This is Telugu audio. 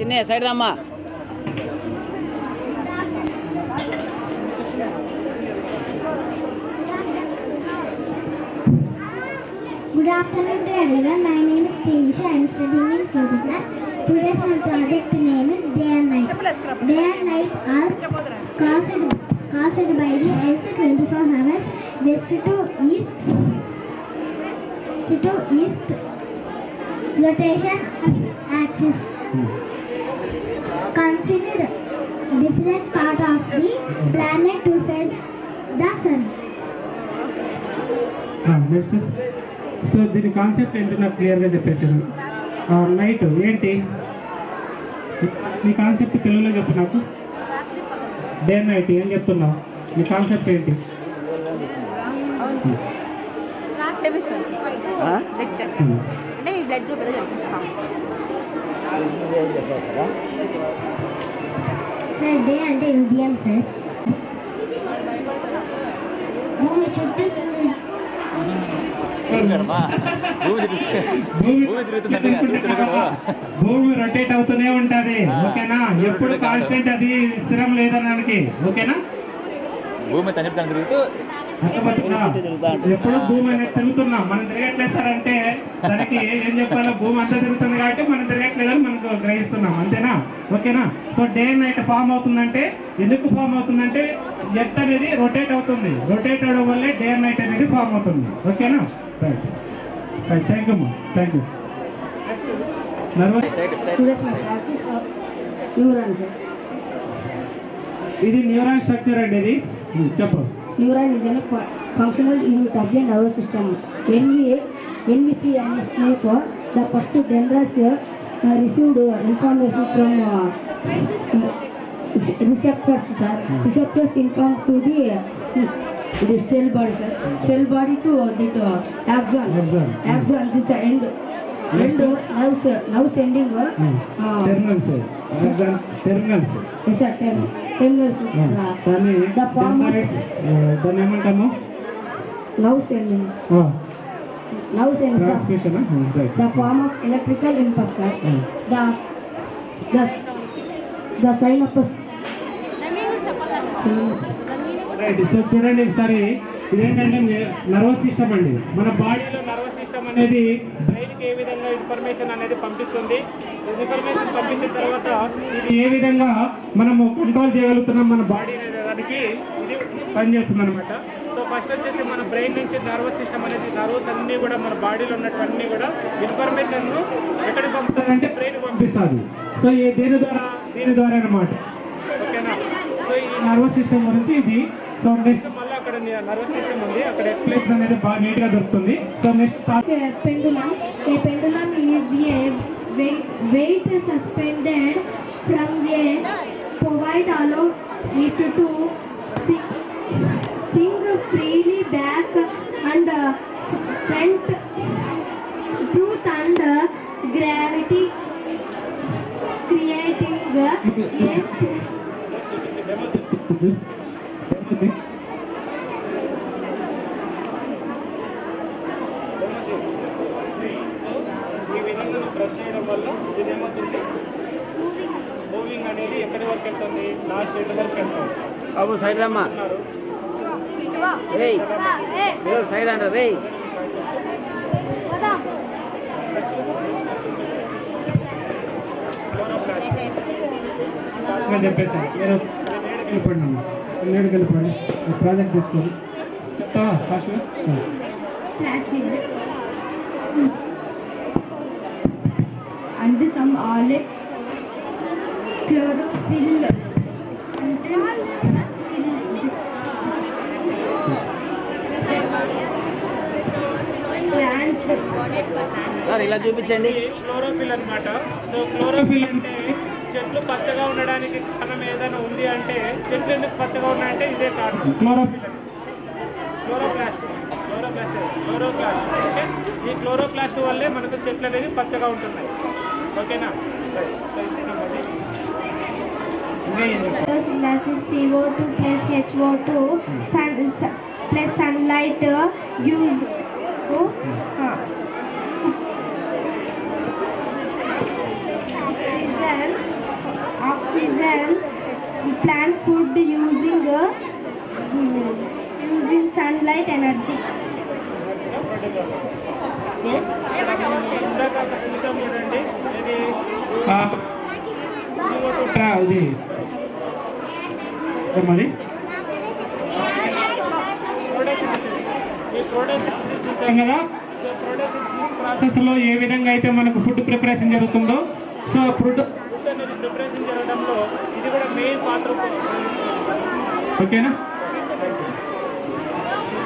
చిన్న సైడ్ రామ్మా. Good afternoon to everyone. My name is Srivisha. I am studying in 4th class. Today's my project name is Day and Night. Day and night are caused by the Earth 24 hours west to east rotation axis. Consider different part of the planet to face the sun. Next so దీని కాన్సెప్ట్ ఏంటో నాకు క్లియర్గా చెప్పేసాను. నైట్ ఏంటి నీ కాన్సెప్ట్ తెలుగులో చెప్పు నాకు. డే అండ్ నైట్ ఏం చెప్తున్నావు, నీ కాన్సెప్ట్ ఏంటి? డే అంటే ఉదయం సార్. భూమి చుట్టూ భూమి రొటేట్ అవుతూనే ఉంటది. ఓకేనా, ఎప్పుడు కాన్స్టెంట్, అది స్థిరం లేదనడానికి. ఓకేనా, భూమి తన తిరుగుతూ ఎప్పుడు భూమి అనేది తిరుగుతున్నాం. మనం తిరగట్లేదు సార్ అంటే దానికి ఏం చెప్పాలో, భూమి అంతా తిరుగుతుంది కాబట్టి మనం తిరగట్లేదని మనకు గ్రహిస్తున్నాం. అంతేనా? ఓకేనా. So day and night form అవుతుందంటే, ఎందుకు ఫామ్ అవుతుందంటే ఎర్త్ అనేది రొటేట్ అవుతుంది. రొటేట్ అవడం వల్లే డే అండ్ నైట్ అనేది ఫామ్ అవుతుంది. ఓకేనా, రైట్ రైట్. థ్యాంక్ యూ అమ్మా, థ్యాంక్ యూ. ఇది న్యూరాన్ స్ట్రక్చర్ అండి. ఇది చెప్పు. Neuron is a functional unit of the nervous system. When we see an snake, the first dendrites received information from receptors, sir. Receptors inform to the cell body, sir. Cell body to the axon. Axon this end nerves ending. Terminals. Terminals. Yes, sir. Terminals. The form of దాన్ని ఏమంటాము? nerves ending. Nerves ending. Transmission. The form of electrical impulse, sir. The sign of a right. So చూడండి ఒకసారి, ఇదేంటంటే నర్వస్ సిస్టమ్ అండి. మన బాడీలో నర్వస్ సిస్టమ్ అనేది బ్రెయిన్కి ఏ విధంగా ఇన్ఫర్మేషన్ అనేది పంపిస్తుంది. ఇన్ఫర్మేషన్ పంపించిన తర్వాత ఇది ఏ విధంగా మనము కంట్రోల్ చేయగలుగుతున్నాం మన బాడీ అనే దానికి ఇది పనిచేస్తుంది అనమాట. సో ఫస్ట్ వచ్చేసి మన బ్రెయిన్ నుంచి నర్వస్ సిస్టమ్ అనేది, నర్వస్ అన్నీ కూడా మన బాడీలో ఉన్నటువన్నీ కూడా ఇన్ఫర్మేషన్ను ఎక్కడికి పంపుతారంటే బ్రెయిన్ పంపిస్తుంది. సో దీని ద్వారా అనమాట. ఓకేనా. సో ఈ నర్వస్ సిస్టమ్ గురించి ఇది. సో నెక్స్ట్ మళ్ళీ అక్కడ నర్వస్ సిస్టమ్ ఉంది, అక్కడ ఎక్స్ప్లెనేషన్ అనేది బాగా నీట్గా దొరుకుతుంది. So next pendulum. A pendulum is a weight suspended from a point allow it to swing freely back and front. Truth and gravity creating ఈ విధంగా ప్రెస్ చేయడం వల్ల ఇది ఏమవుతుంది, మూవింగ్ అనేది ఎక్కడి వరకు వెళ్తుంది, లాస్ట్ ఎండ్ వరకు వెళ్తుంది. బాబు సైడ్ రమ్మా. రేయ్ సైడ్ అంట. రేయ్ చెప్పేసాను. నేను వెళ్ళిపోండి, నేడుకి వెళ్ళిపోండి. ప్రాజెక్ట్ తీసుకొని చెప్తావా ఫాస్ట్గా? plastic and some olive chlorophyll plants. Sir ఇలా చూపించండి. క్లోరోఫిల్ అనమాట. సో క్లోరోఫిల్ అంటే చెట్లు పచ్చగా ఉండడానికి కారణం ఏదైనా ఉంది అంటే, చెట్లు ఎందుకు పచ్చగా ఉన్నాయంటే ఇదే కారణం. Chlorophyll, chloroplast. ఓకే, ఈ క్లోరోప్లాస్ట్ వల్లే మనకు చెట్లు అనేది పచ్చగా ఉంటున్నాయి. ఓకేనా. CO2 plus HO2 plus sunlight use then is an plant food using sunlight energy. So ఇందాక చూసాం చూడండి ఇది ఇది మరి ఈ ప్రోడక్ట్ చూసాం కదా. సో ప్రోడక్ట్ ప్రాసెస్లో ఏ విధంగా అయితే మనకు ఫుడ్ ప్రిపరేషన్ జరుగుతుందో, సో ఫుడ్ అనేది ప్రిపరేషన్ జరగడంలో ఇది కూడా మెయిన్ పాత్ర. ఓకేనా?